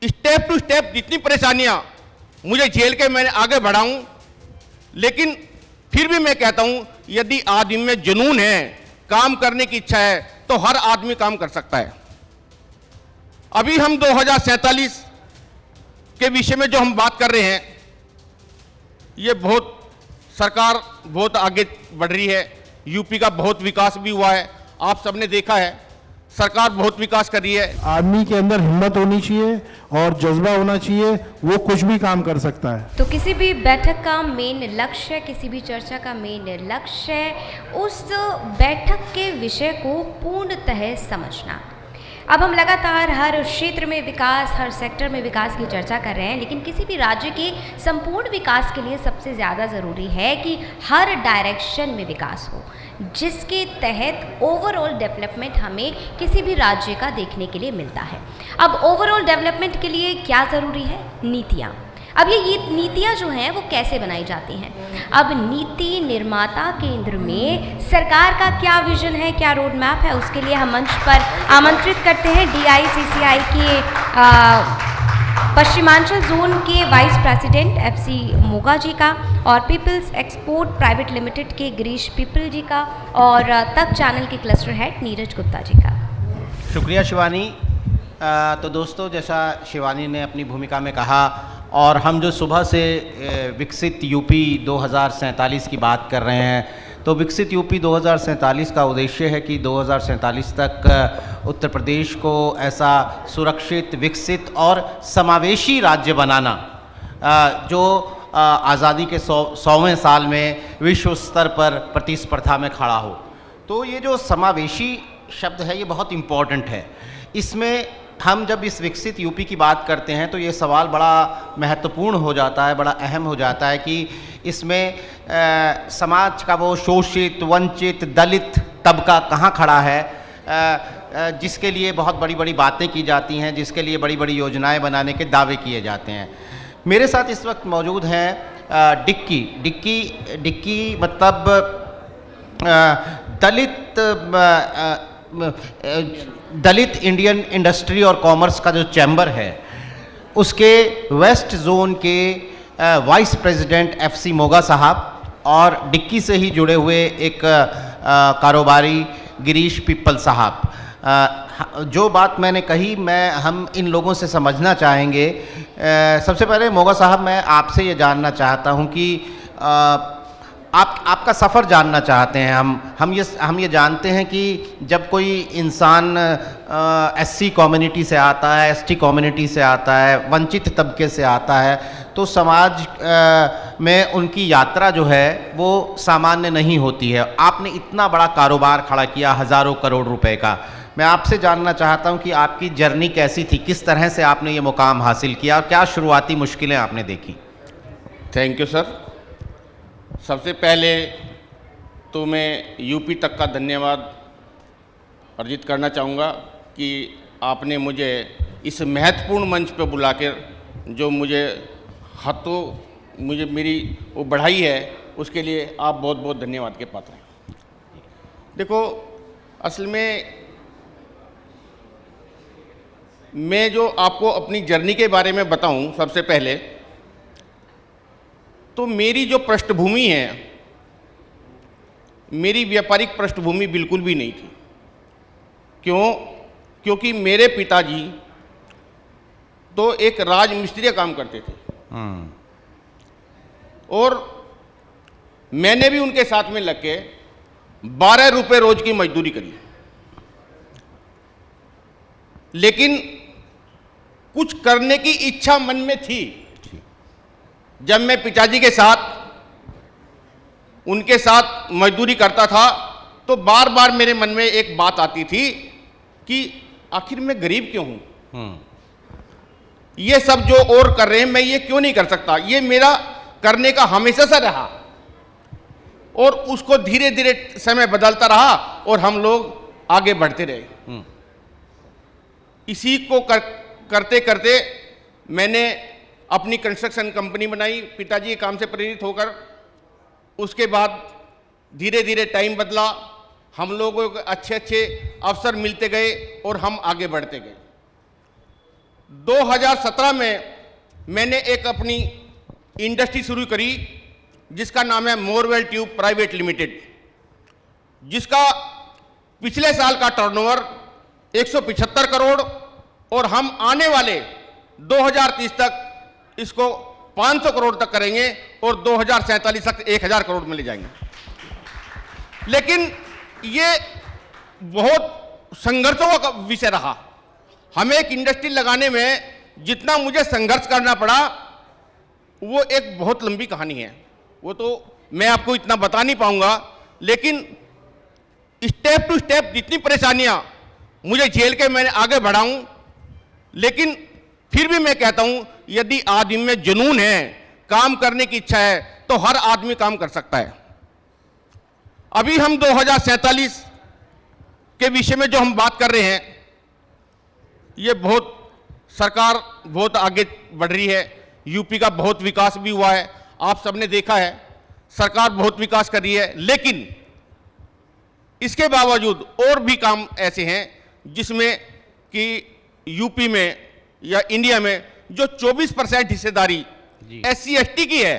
Step to step जितनी परेशानियां मुझे झेल के मैंने आगे बढ़ाऊं, लेकिन फिर भी मैं कहता हूं यदि आदमी में जुनून है, काम करने की इच्छा है, तो हर आदमी काम कर सकता है। अभी हम 2047 के विषय में जो हम बात कर रहे हैं, ये बहुत सरकार बहुत आगे बढ़ रही है। यूपी का बहुत विकास भी हुआ है, आप सबने देखा है, सरकार बहुत विकास कर रही है। आदमी के अंदर हिम्मत होनी चाहिए और जज्बा होना चाहिए, वो कुछ भी काम कर सकता है। तो किसी भी बैठक का मेन लक्ष्य, किसी भी चर्चा का मेन लक्ष्य उस बैठक के विषय को पूर्णतः समझना। अब हम लगातार हर क्षेत्र में विकास, हर सेक्टर में विकास की चर्चा कर रहे हैं, लेकिन किसी भी राज्य के संपूर्ण विकास के लिए सबसे ज़्यादा ज़रूरी है कि हर डायरेक्शन में विकास हो, जिसके तहत ओवरऑल डेवलपमेंट हमें किसी भी राज्य का देखने के लिए मिलता है। अब ओवरऑल डेवलपमेंट के लिए क्या ज़रूरी है? नीतियाँ। अब ये नीतियाँ जो हैं वो कैसे बनाई जाती हैं? अब नीति निर्माता केंद्र में सरकार का क्या विजन है, क्या रोड मैप है, उसके लिए हम मंच पर आमंत्रित करते हैं DICCI के पश्चिमांचल जोन के वाइस प्रेसिडेंट FC मोगा जी का, और पीपल्स एक्सपोर्ट प्राइवेट लिमिटेड के गिरीश पीपल जी का, और तक चैनल के क्लस्टर हेड नीरज गुप्ता जी का। शुक्रिया शिवानी। तो दोस्तों, जैसा शिवानी ने अपनी भूमिका में कहा, और हम जो सुबह से विकसित यूपी 2047 की बात कर रहे हैं, तो विकसित यूपी 2047 का उद्देश्य है कि 2047 तक उत्तर प्रदेश को ऐसा सुरक्षित, विकसित और समावेशी राज्य बनाना जो आज़ादी के 100वें साल में विश्व स्तर पर प्रतिस्पर्धा में खड़ा हो। तो ये जो समावेशी शब्द है, ये बहुत इम्पॉर्टेंट है। इसमें हम जब इस विकसित यूपी की बात करते हैं तो ये सवाल बड़ा महत्वपूर्ण हो जाता है, बड़ा अहम हो जाता है कि इसमें समाज का वो शोषित, वंचित, दलित तबका कहाँ खड़ा है, जिसके लिए बहुत बड़ी बड़ी बातें की जाती हैं, जिसके लिए बड़ी बड़ी योजनाएं बनाने के दावे किए जाते हैं। मेरे साथ इस वक्त मौजूद हैं डिक्की मतलब दलित इंडियन इंडस्ट्री और कॉमर्स का जो चैम्बर है, उसके वेस्ट जोन के वाइस प्रेसिडेंट FC मोगा साहब, और डिक्की से ही जुड़े हुए एक कारोबारी गिरीश पिप्पल साहब। जो बात मैंने कही, हम इन लोगों से समझना चाहेंगे। सबसे पहले मोगा साहब, मैं आपसे ये जानना चाहता हूँ कि आपका सफ़र जानना चाहते हैं। हम ये जानते हैं कि जब कोई इंसान SC कम्युनिटी से आता है, ST कम्युनिटी से आता है, वंचित तबके से आता है, तो समाज में उनकी यात्रा जो है वो सामान्य नहीं होती है। आपने इतना बड़ा कारोबार खड़ा किया, हज़ारों करोड़ रुपए का। मैं आपसे जानना चाहता हूं कि आपकी जर्नी कैसी थी, किस तरह से आपने ये मुकाम हासिल किया, और क्या शुरुआती मुश्किलें आपने देखी? Thank you sir. सबसे पहले तो मैं यूपी तक का धन्यवाद अर्जित करना चाहूँगा कि आपने मुझे इस महत्वपूर्ण मंच पर बुलाकर जो मुझे मेरी वो बढ़ाई है, उसके लिए आप बहुत बहुत धन्यवाद के पात्र हैं। देखो, असल में मैं जो आपको अपनी जर्नी के बारे में बताऊं, सबसे पहले तो मेरी जो पृष्ठभूमि है, मेरी व्यापारिक पृष्ठभूमि बिल्कुल भी नहीं थी। क्योंकि मेरे पिताजी तो एक राजमिस्त्री का काम करते थे, और मैंने भी उनके साथ में लग के 12 रुपये रोज की मजदूरी करी। लेकिन कुछ करने की इच्छा मन में थी। जब मैं पिताजी के साथ उनके साथ मजदूरी करता था तो बार बार मेरे मन में एक बात आती थी कि आखिर मैं गरीब क्यों हूं, ये सब जो और कर रहे हैं मैं ये क्यों नहीं कर सकता। ये मेरा करने का हमेशा से रहा, और उसको धीरे धीरे समय बदलता रहा और हम लोग आगे बढ़ते रहे। इसी को करते करते मैंने अपनी कंस्ट्रक्शन कंपनी बनाई, पिताजी के काम से प्रेरित होकर। उसके बाद धीरे धीरे टाइम बदला, हम लोगों को अच्छे अच्छे अवसर मिलते गए और हम आगे बढ़ते गए। 2017 में मैंने एक अपनी इंडस्ट्री शुरू करी जिसका नाम है मोरवेल ट्यूब प्राइवेट लिमिटेड, जिसका पिछले साल का टर्नओवर 175 करोड़ और हम आने वाले 2030 तक इसको 500 करोड़ तक करेंगे और 2047 तक 1000 करोड़ में ले जाएंगे। लेकिन ये बहुत संघर्षों का विषय रहा। हमें एक इंडस्ट्री लगाने में जितना मुझे संघर्ष करना पड़ा वो एक बहुत लंबी कहानी है, वो तो मैं आपको इतना बता नहीं पाऊंगा। लेकिन स्टेप टू स्टेप जितनी परेशानियां मुझे झेल के मैंने आगे बढ़ाऊं, लेकिन फिर भी मैं कहता हूं यदि आदमी में जुनून है, काम करने की इच्छा है, तो हर आदमी काम कर सकता है। अभी हम 2047 के विषय में जो हम बात कर रहे हैं, ये बहुत सरकार बहुत आगे बढ़ रही है। यूपी का बहुत विकास भी हुआ है, आप सबने देखा है, सरकार बहुत विकास कर रही है। लेकिन इसके बावजूद और भी काम ऐसे हैं जिसमें कि यूपी में या इंडिया में जो 24% हिस्सेदारी SC/ST की है,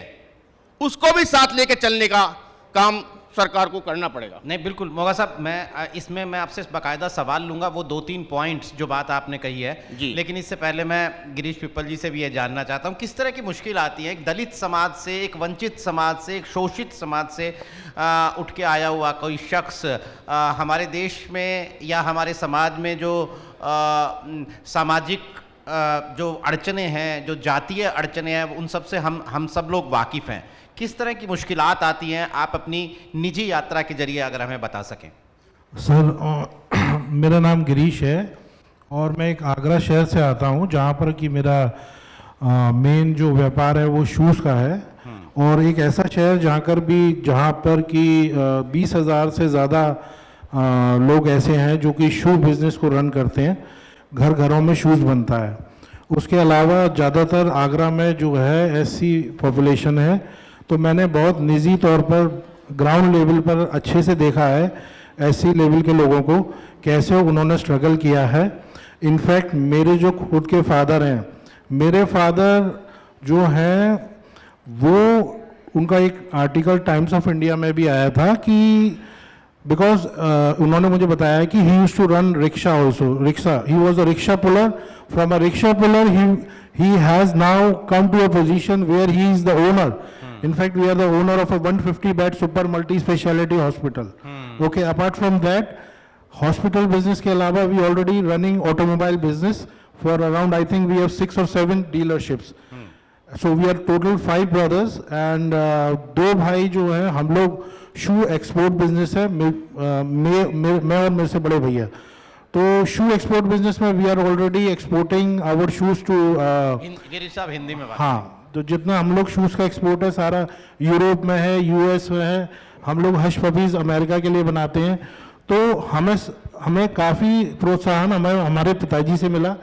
उसको भी साथ लेके चलने का काम सरकार को करना पड़ेगा। नहीं, बिल्कुल मोगा साहब, मैं आपसे बाकायदा सवाल लूंगा, वो 2-3 पॉइंट्स जो बात आपने कही है जी। लेकिन इससे पहले मैं गिरीश पिप्पल जी से भी ये जानना चाहता हूँ, किस तरह की मुश्किल आती है एक दलित समाज से, एक वंचित समाज से, एक शोषित समाज से उठ के आया हुआ कोई शख्स हमारे देश में या हमारे समाज में जो सामाजिक जो अड़चने हैं, जो जातीय अड़चने हैं, उन सब से हम सब लोग वाकिफ़ हैं। किस तरह की मुश्किलात आती हैं, आप अपनी निजी यात्रा के जरिए अगर हमें बता सकें। सर मेरा नाम गिरीश है और मैं एक आगरा शहर से आता हूँ जहाँ पर कि मेरा मेन जो व्यापार है वो शूज़ का है। और एक ऐसा शहर जहाँ पर कि 20,000 से ज़्यादा लोग ऐसे हैं जो कि शू बिज़नेस को रन करते हैं, घरों में शूज़ बनता है। उसके अलावा ज़्यादातर आगरा में जो है SC पॉपुलेशन है, तो मैंने बहुत निजी तौर पर ग्राउंड लेवल पर अच्छे से देखा है SC लेवल के लोगों को कैसे उन्होंने स्ट्रगल किया है। इनफैक्ट मेरे जो खुद के फादर हैं, मेरे फादर जो हैं वो, उनका एक आर्टिकल टाइम्स ऑफ इंडिया में भी आया था कि बिकॉज उन्होंने मुझे बताया कि he used to run rickshaw also, rickshaw, he was a rickshaw puller, from a rickshaw puller he has now come to a position where he is the owner. In fact, we are the owner of a 150-bed super multi-speciality hospital. Okay, apart from that, hospital business के अलावा we already running automobile business for around, I think we have 6 or 7 dealerships. So we are total 5 brothers and 2 भाई जो हैं, हम लोग शू export business है, मैं और मेरे से बड़े भैया। तो शू एक्सपोर्ट बिजनेस में we are already exporting our shoes to, Girish साहब हिंदी में बात। हाँ, तो जितना हम लोग शूज़ का एक्सपोर्ट है सारा यूरोप में है, US में है, हम लोग हश पपीज़ अमेरिका के लिए बनाते हैं। तो हमें काफ़ी प्रोत्साहन हमारे पिताजी से मिला,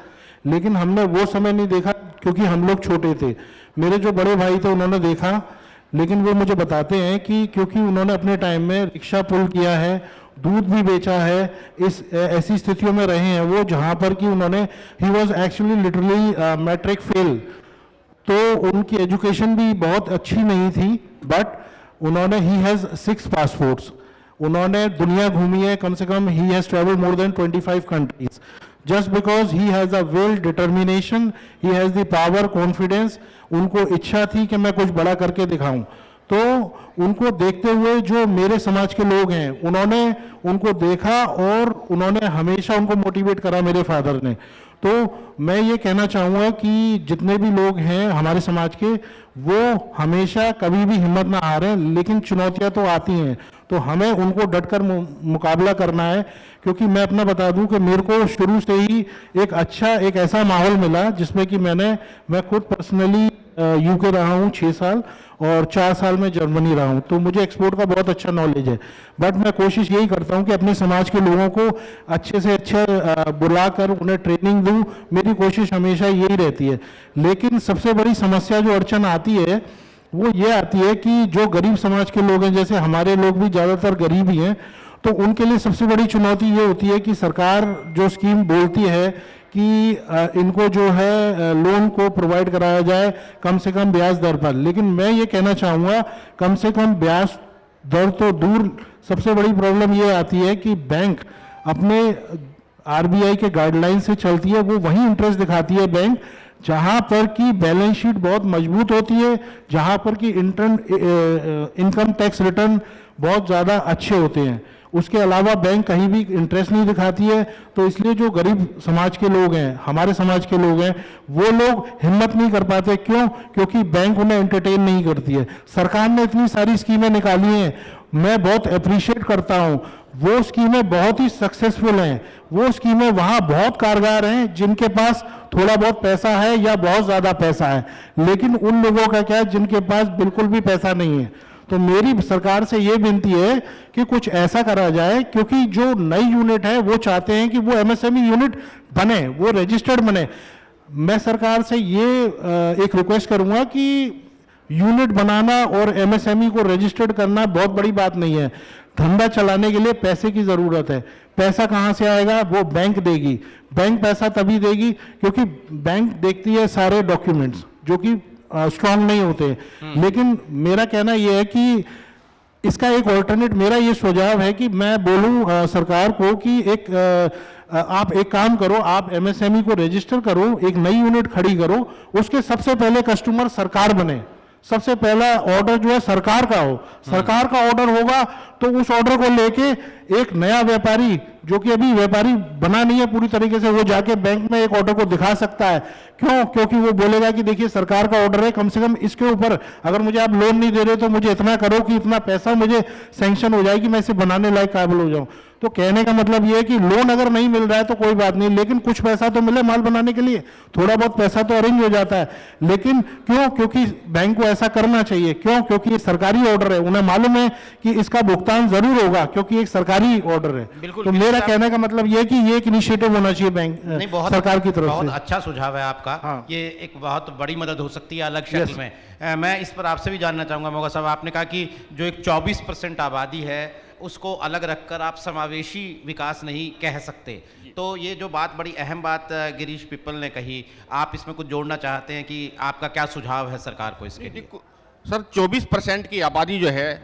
लेकिन हमने वो समय नहीं देखा क्योंकि हम लोग छोटे थे। मेरे जो बड़े भाई थे उन्होंने देखा, लेकिन वो मुझे बताते हैं कि क्योंकि उन्होंने अपने टाइम में रिक्शा पुल किया है, दूध भी बेचा है, इस ऐसी स्थितियों में रहे हैं वो जहाँ पर कि उन्होंने, he was actually literally matric fail, तो उनकी एजुकेशन भी बहुत अच्छी नहीं थी, बट उन्होंने, ही हैज़ 6 पासपोर्ट्स, उन्होंने दुनिया घूमी है, कम से कम ही has travelled more than 25 countries, just because he has a will, determination, he has the power, confidence. उनको इच्छा थी कि मैं कुछ बड़ा करके दिखाऊं। तो उनको देखते हुए जो मेरे समाज के लोग हैं, उन्होंने उनको देखा और उन्होंने हमेशा उनको मोटिवेट करा, मेरे फादर ने। तो मैं ये कहना चाहूँगा कि जितने भी लोग हैं हमारे समाज के, वो हमेशा कभी भी हिम्मत ना हारें, लेकिन चुनौतियाँ तो आती हैं, तो हमें उनको डटकर मुकाबला करना है। क्योंकि मैं अपना बता दूं कि मेरे को शुरू से ही एक ऐसा माहौल मिला जिसमें कि मैं खुद पर्सनली UK रहा हूँ 6 साल और 4 साल में जर्मनी रहा हूँ, तो मुझे एक्सपोर्ट का बहुत अच्छा नॉलेज है। बट मैं कोशिश यही करता हूँ कि अपने समाज के लोगों को अच्छे से अच्छा बुलाकर उन्हें ट्रेनिंग दूँ, मेरी कोशिश हमेशा यही रहती है। लेकिन सबसे बड़ी समस्या जो अड़चन आती है वो ये आती है कि जो गरीब समाज के लोग हैं, जैसे हमारे लोग भी ज़्यादातर गरीब ही हैं, तो उनके लिए सबसे बड़ी चुनौती ये होती है कि सरकार जो स्कीम बोलती है कि इनको जो है लोन को प्रोवाइड कराया जाए कम से कम ब्याज दर पर। लेकिन मैं ये कहना चाहूँगा, कम से कम ब्याज दर तो दूर, सबसे बड़ी प्रॉब्लम ये आती है कि बैंक अपने आरबीआई के गाइडलाइन से चलती है, वो वही इंटरेस्ट दिखाती है बैंक जहाँ पर कि बैलेंस शीट बहुत मजबूत होती है, जहाँ पर कि इनकम टैक्स रिटर्न बहुत ज़्यादा अच्छे होते हैं। उसके अलावा बैंक कहीं भी इंटरेस्ट नहीं दिखाती है। तो इसलिए जो गरीब समाज के लोग हैं, हमारे समाज के लोग हैं, वो लोग हिम्मत नहीं कर पाते। क्यों? क्योंकि बैंक उन्हें एंटरटेन नहीं करती है। सरकार ने इतनी सारी स्कीमें निकाली हैं, मैं बहुत अप्रिशिएट करता हूँ, वो स्कीमें बहुत ही सक्सेसफुल हैं। वो स्कीमें वहाँ बहुत कारगर हैं जिनके पास थोड़ा बहुत पैसा है या बहुत ज़्यादा पैसा है। लेकिन उन लोगों का क्या है जिनके पास बिल्कुल भी पैसा नहीं है। तो मेरी सरकार से ये विनती है कि कुछ ऐसा करा जाए, क्योंकि जो नई यूनिट है वो चाहते हैं कि वो एमएसएमई यूनिट बने, वो रजिस्टर्ड बने। मैं सरकार से ये एक रिक्वेस्ट करूंगा कि यूनिट बनाना और एमएसएमई को रजिस्टर्ड करना बहुत बड़ी बात नहीं है। धंधा चलाने के लिए पैसे की ज़रूरत है। पैसा कहाँ से आएगा? वो बैंक देगी। बैंक पैसा तभी देगी क्योंकि बैंक देखती है सारे डॉक्यूमेंट्स जो कि स्ट्रांग नहीं होते। लेकिन मेरा कहना यह है कि इसका एक ऑल्टरनेट, मेरा ये सुझाव है कि मैं बोलूं सरकार को कि आप एक काम करो, आप एमएसएमई को रजिस्टर करो, एक नई यूनिट खड़ी करो, उसके सबसे पहले कस्टमर सरकार बने। सबसे पहला ऑर्डर जो है सरकार का हो, सरकार का ऑर्डर होगा तो उस ऑर्डर को लेके एक नया व्यापारी जो कि अभी व्यापारी बना नहीं है पूरी तरीके से, वो जाके बैंक में एक ऑर्डर को दिखा सकता है। क्यों? क्योंकि वो बोलेगा कि देखिए सरकार का ऑर्डर है, कम से कम इसके ऊपर अगर मुझे आप लोन नहीं दे रहे तो मुझे इतना करो कि इतना पैसा मुझे सैंक्शन हो जाए कि मैं इसे बनाने लायक काबिल हो जाऊं। तो कहने का मतलब ये है कि लोन अगर नहीं मिल रहा है तो कोई बात नहीं, लेकिन कुछ पैसा तो मिले माल बनाने के लिए, थोड़ा बहुत पैसा तो अरेंज हो जाता है। लेकिन क्यों? क्योंकि बैंक को ऐसा करना चाहिए। क्यों? क्योंकि ये सरकारी ऑर्डर है, उन्हें मालूम है कि इसका भुगतान जरूर होगा क्योंकि एक सरकारी ऑर्डर है। तो मेरा कहने का मतलब ये है कि ये एक इनिशिएटिव होना चाहिए बैंक सरकार की तरफ से। बहुत अच्छा सुझाव है आपका। हाँ। ये एक बहुत बड़ी मदद हो सकती है अलग शक्ल में। मैं इस पर आपसे भी जानना चाहूँगा मोगा साहब, आपने कहा कि जो एक 24% आबादी है उसको अलग रखकर आप समावेशी विकास नहीं कह सकते। तो ये जो बात, बड़ी अहम बात गिरीश पिप्पल ने कही, आप इसमें कुछ जोड़ना चाहते हैं कि आपका क्या सुझाव है सरकार को इसके लिए? सर 24% की आबादी जो है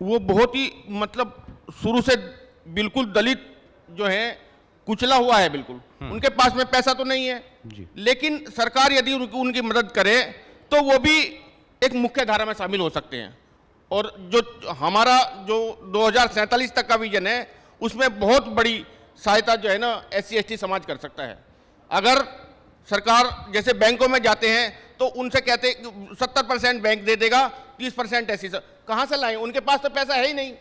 वो बहुत ही मतलब शुरू से बिल्कुल दलित जो है कुचला हुआ है बिल्कुल। उनके पास में पैसा तो नहीं है जी। लेकिन सरकार यदि उनकी मदद करे तो वो भी एक मुख्य धारा में शामिल हो सकते हैं। और जो हमारा जो 2047 तक का विजन है उसमें बहुत बड़ी सहायता जो है ना SC/ST समाज कर सकता है। अगर सरकार जैसे बैंकों में जाते हैं तो उनसे कहते 70% बैंक दे देगा, 30% SC कहाँ से लाएं? उनके पास तो पैसा है ही नहीं।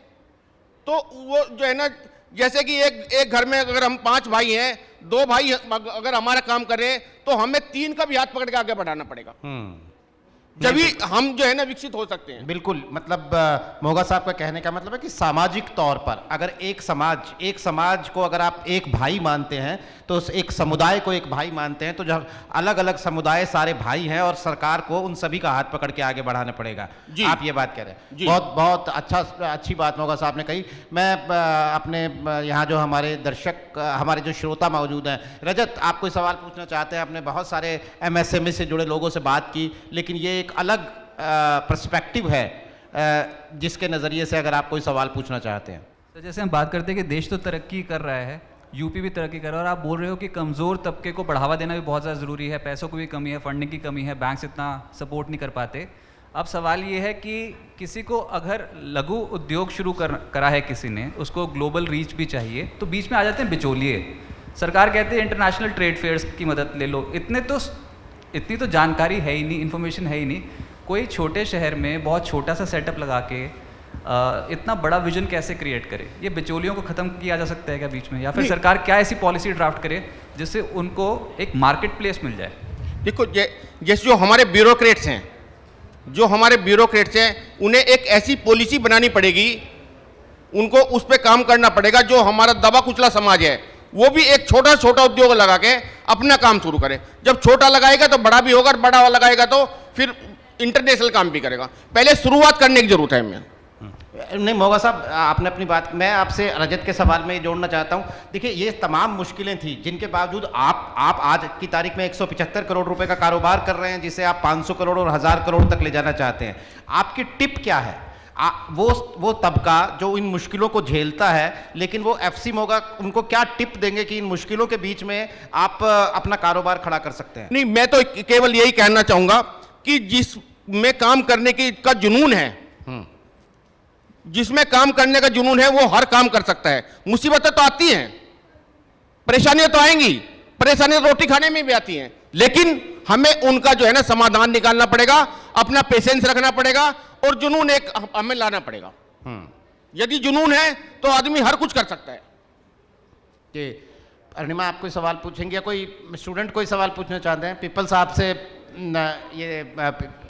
तो वो जो है ना, जैसे कि एक घर में अगर हम 5 भाई हैं, 2 भाई अगर हमारा काम कर रहे हैं तो हमें 3 का भी हाथ पकड़ के आगे बढ़ाना पड़ेगा, जभी हम जो है ना विकसित हो सकते हैं। बिल्कुल, मतलब मोगा साहब का कहने का मतलब है कि सामाजिक तौर पर अगर एक समाज को अगर आप एक भाई मानते हैं तो एक समुदाय को एक भाई मानते हैं, तो जब अलग अलग समुदाय सारे भाई हैं और सरकार को उन सभी का हाथ पकड़ के आगे बढ़ाना पड़ेगा। आप ये बात कह रहे हैं। बहुत अच्छी बात मोगा साहब ने कही। मैं अपने यहाँ जो हमारे दर्शक, हमारे जो श्रोता मौजूद हैं, रजत आप कोई सवाल पूछना चाहते हैं? आपने बहुत सारे MSME से जुड़े लोगों से बात की, लेकिन ये एक अलग पर्सपेक्टिव है जिसके नज़रिए से अगर आप कोई सवाल पूछना चाहते हैं। तो जैसे हम बात करते हैं कि देश तो तरक्की कर रहा है, यूपी भी तरक्की कर रहा है, और आप बोल रहे हो कि कमज़ोर तबके को बढ़ावा देना भी बहुत ज़्यादा ज़रूरी है, पैसों की भी कमी है, फंडिंग की कमी है, बैंक इतना सपोर्ट नहीं कर पाते। अब सवाल ये है कि किसी को अगर लघु उद्योग शुरू करा है किसी ने, उसको ग्लोबल रीच भी चाहिए, तो बीच में आ जाते हैं बिचौलिए। सरकार कहती है इंटरनेशनल ट्रेड फेयर्स की मदद ले लो। इतनी तो जानकारी है ही नहीं, इन्फॉर्मेशन है ही नहीं। कोई छोटे शहर में बहुत छोटा सा सेटअप लगा के इतना बड़ा विजन कैसे क्रिएट करे? ये बिचौलियों को ख़त्म किया जा सकता है क्या बीच में? या फिर सरकार क्या ऐसी पॉलिसी ड्राफ्ट करे जिससे उनको एक मार्केट प्लेस मिल जाए? देखो, जैसे जो हमारे ब्यूरोक्रेट्स हैं उन्हें एक ऐसी पॉलिसी बनानी पड़ेगी, उनको उस पर काम करना पड़ेगा। जो हमारा दबा कुचला समाज है वो भी एक छोटा छोटा उद्योग लगा के अपना काम शुरू करे। जब छोटा लगाएगा तो बड़ा भी होगा, और बड़ा लगाएगा तो फिर इंटरनेशनल काम भी करेगा। पहले शुरुआत करने की जरूरत है हमें। नहीं मोगा साहब, आपने अपनी बात, मैं आपसे रजत के सवाल में जोड़ना चाहता हूं। देखिए ये तमाम मुश्किलें थी जिनके बावजूद आप आज की तारीख में 175 करोड़ रुपए का कारोबार कर रहे हैं, जिसे आप 500 करोड़ और 1000 करोड़ तक ले जाना चाहते हैं। आपकी टिप क्या है? वो तबका जो इन मुश्किलों को झेलता है, लेकिन वो एफसी मोगा उनको क्या टिप देंगे कि इन मुश्किलों के बीच में आप अपना कारोबार खड़ा कर सकते हैं? नहीं, मैं तो केवल यही कहना चाहूंगा कि जिसमें काम करने का जुनून है, जिसमें काम करने का जुनून है वो हर काम कर सकता है। मुसीबतें तो आती हैं, परेशानियां तो आएंगी, परेशानियां रोटी खाने में भी आती हैं, लेकिन हमें उनका जो है ना समाधान निकालना पड़ेगा, अपना पेशेंस रखना पड़ेगा और जुनून एक हमें लाना पड़ेगा। यदि जुनून है तो आदमी हर कुछ कर सकता है। जी अरुणिमा, आप कोई सवाल पूछेंगे या कोई स्टूडेंट कोई सवाल पूछना चाहते हैं? पीपल साहब से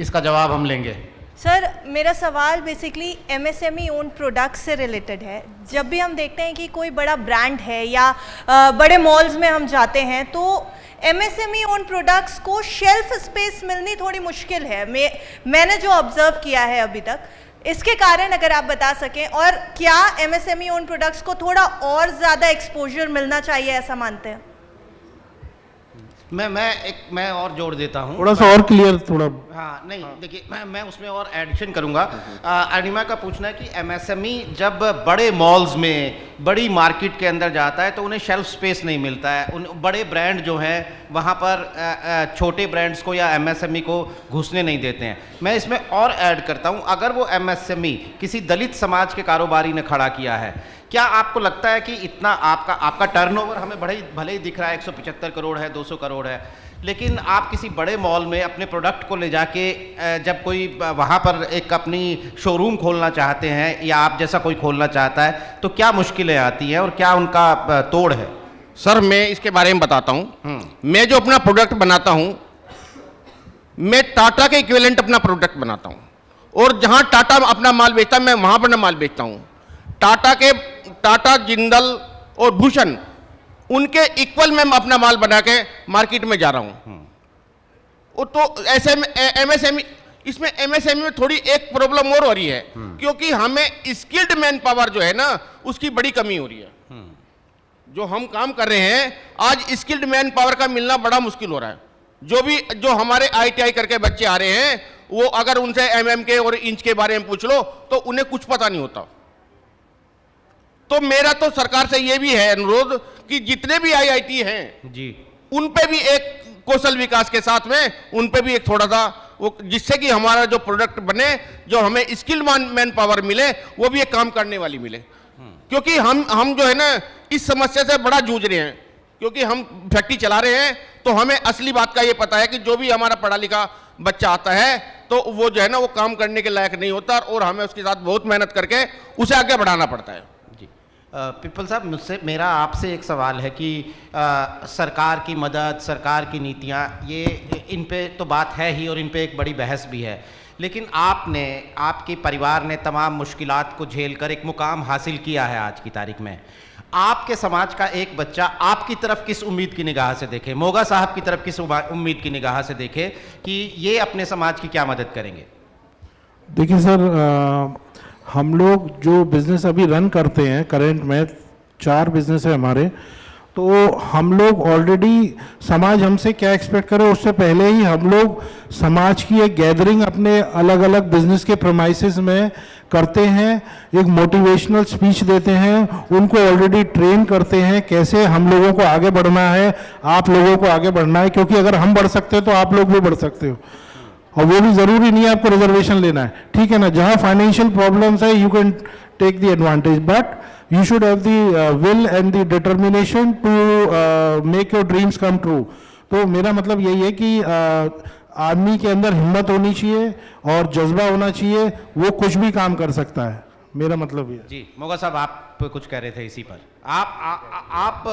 इसका जवाब हम लेंगे। सर मेरा सवाल बेसिकली एमएसएमई ओन प्रोडक्ट्स से रिलेटेड है। जब भी हम देखते हैं कि कोई बड़ा ब्रांड है या बड़े मॉल्स में हम जाते हैं तो एमएसएमई ओन प्रोडक्ट्स को शेल्फ स्पेस मिलनी थोड़ी मुश्किल है। मैंने जो ऑब्जर्व किया है अभी तक, इसके कारण अगर आप बता सकें, और क्या एमएसएमई ओन प्रोडक्ट्स को थोड़ा और ज़्यादा एक्सपोजर मिलना चाहिए, ऐसा मानते हैं? मैं और जोड़ देता हूँ, थोड़ा सा और क्लियर, थोड़ा। हाँ नहीं, देखिए मैं उसमें और एडिशन करूँगा। अरुणिमा का पूछना है कि एमएसएमई जब बड़े मॉल्स में, बड़ी मार्केट के अंदर जाता है तो उन्हें शेल्फ स्पेस नहीं मिलता है। उन बड़े ब्रांड जो हैं वहाँ पर छोटे ब्रांड्स को या एमएसएमई को घुसने नहीं देते हैं। मैं इसमें और ऐड करता हूँ, अगर वो एमएसएमई किसी दलित समाज के कारोबारी ने खड़ा किया है, क्या आपको लगता है कि इतना आपका टर्नओवर हमें भले ही दिख रहा है 175 करोड़ है, 200 करोड़ है, लेकिन आप किसी बड़े मॉल में अपने प्रोडक्ट को ले जाके जब कोई वहाँ पर एक अपनी शोरूम खोलना चाहते हैं या आप जैसा कोई खोलना चाहता है, तो क्या मुश्किलें आती हैं और क्या उनका तोड़ है? सर मैं इसके बारे में बताता हूँ। मैं जो अपना प्रोडक्ट बनाता हूँ, मैं टाटा के इक्विवेलेंट अपना प्रोडक्ट बनाता हूँ, और जहाँ टाटा अपना माल बेचता है मैं वहाँ पर माल बेचता हूँ। टाटा, जिंदल और भूषण, उनके इक्वल में अपना माल बना के मार्केट में जा रहा हूं। तो ऐसे में एमएसएमई, इसमें एमएसएमई में थोड़ी एक प्रॉब्लम और हो रही है, क्योंकि हमें स्किल्ड मैन पावर जो है ना उसकी बड़ी कमी हो रही है। जो हम काम कर रहे हैं आज, स्किल्ड मैन पावर का मिलना बड़ा मुश्किल हो रहा है। जो हमारे आईटीआई करके बच्चे आ रहे हैं, वो अगर उनसे एमएम के और इंच के बारे में पूछ लो तो उन्हें कुछ पता नहीं होता। तो मेरा तो सरकार से ये भी है अनुरोध कि जितने भी आईआईटी हैं जी, उन पे भी एक कौशल विकास के साथ में उन पे भी एक थोड़ा सा वो, जिससे कि हमारा जो प्रोडक्ट बने, जो हमें स्किल मैन पावर मिले, वो भी एक काम करने वाली मिले। क्योंकि हम जो है ना इस समस्या से बड़ा जूझ रहे हैं, क्योंकि हम फैक्ट्री चला रहे हैं, तो हमें असली बात का ये पता है कि जो भी हमारा पढ़ा लिखा बच्चा आता है तो वो जो है ना वो काम करने के लायक नहीं होता, और हमें उसके साथ बहुत मेहनत करके उसे आगे बढ़ाना पड़ता है। पिपल साहब, मेरा आपसे एक सवाल है कि सरकार की मदद, सरकार की नीतियाँ, ये इन पे तो बात है ही और इन पे एक बड़ी बहस भी है, लेकिन आपके परिवार ने तमाम मुश्किलात को झेलकर एक मुकाम हासिल किया है आज की तारीख में। आपके समाज का एक बच्चा आपकी तरफ किस उम्मीद की निगाह से देखे, मोगा साहब की तरफ किस उम्मीद की निगाह से देखे कि ये अपने समाज की क्या मदद करेंगे? देखिए सर, हम लोग जो बिज़नेस अभी रन करते हैं, करंट में 4 बिज़नेस है हमारे, तो हम लोग ऑलरेडी समाज हमसे क्या एक्सपेक्ट करे उससे पहले ही हम लोग समाज की एक गैदरिंग अपने अलग अलग बिजनेस के प्रमाइसेस में करते हैं, एक मोटिवेशनल स्पीच देते हैं, उनको ऑलरेडी ट्रेन करते हैं कैसे हम लोगों को आगे बढ़ना है, आप लोगों को आगे बढ़ना है, क्योंकि अगर हम बढ़ सकते हो तो आप लोग भी बढ़ सकते हो, और वो भी ज़रूरी नहीं है आपको रिजर्वेशन लेना है, ठीक है ना। जहाँ फाइनेंशियल प्रॉब्लम्स है you can take the advantage, but you should have the will and the determination to make your dreams come true। तो मेरा मतलब यही है कि आदमी के अंदर हिम्मत होनी चाहिए और जज्बा होना चाहिए, वो कुछ भी काम कर सकता है, मेरा मतलब ये। जी मोगा साहब, आप कुछ कह रहे थे इसी पर। आप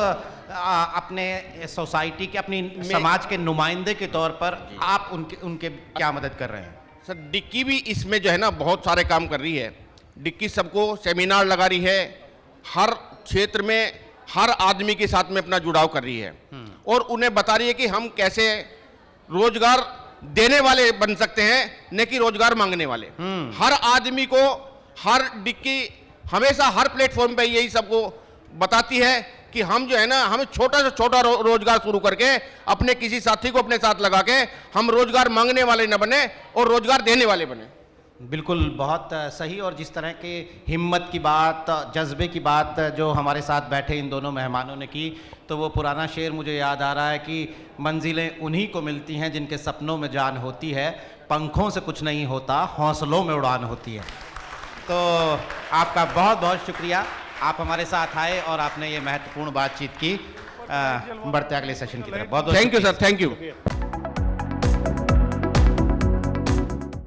अपने सोसाइटी के, अपनी समाज के नुमाइंदे के तौर पर आप उनके क्या मदद कर रहे हैं? सर डिक्की भी इसमें जो है ना बहुत सारे काम कर रही है। डिक्की सबको सेमिनार लगा रही है, हर क्षेत्र में हर आदमी के साथ में अपना जुड़ाव कर रही है, और उन्हें बता रही है कि हम कैसे रोजगार देने वाले बन सकते हैं, न कि रोजगार मांगने वाले। हर आदमी को हर डिक्की हमेशा हर प्लेटफॉर्म पे यही सबको बताती है कि हम जो है ना, हमें छोटा से छोटा रोजगार शुरू करके अपने किसी साथी को अपने साथ लगा के हम रोजगार मांगने वाले न बने और रोजगार देने वाले बने। बिल्कुल, बहुत सही। और जिस तरह के हिम्मत की बात, जज्बे की बात जो हमारे साथ बैठे इन दोनों मेहमानों ने की, तो वो पुराना शेर मुझे याद आ रहा है कि मंजिलें उन्हीं को मिलती हैं जिनके सपनों में जान होती है, पंखों से कुछ नहीं होता, हौसलों में उड़ान होती है। तो आपका बहुत बहुत शुक्रिया, आप हमारे साथ आए और आपने ये महत्वपूर्ण बातचीत की। बढ़ते अगले सेशन की तरफ। बहुत बहुत thank you sir, thank you.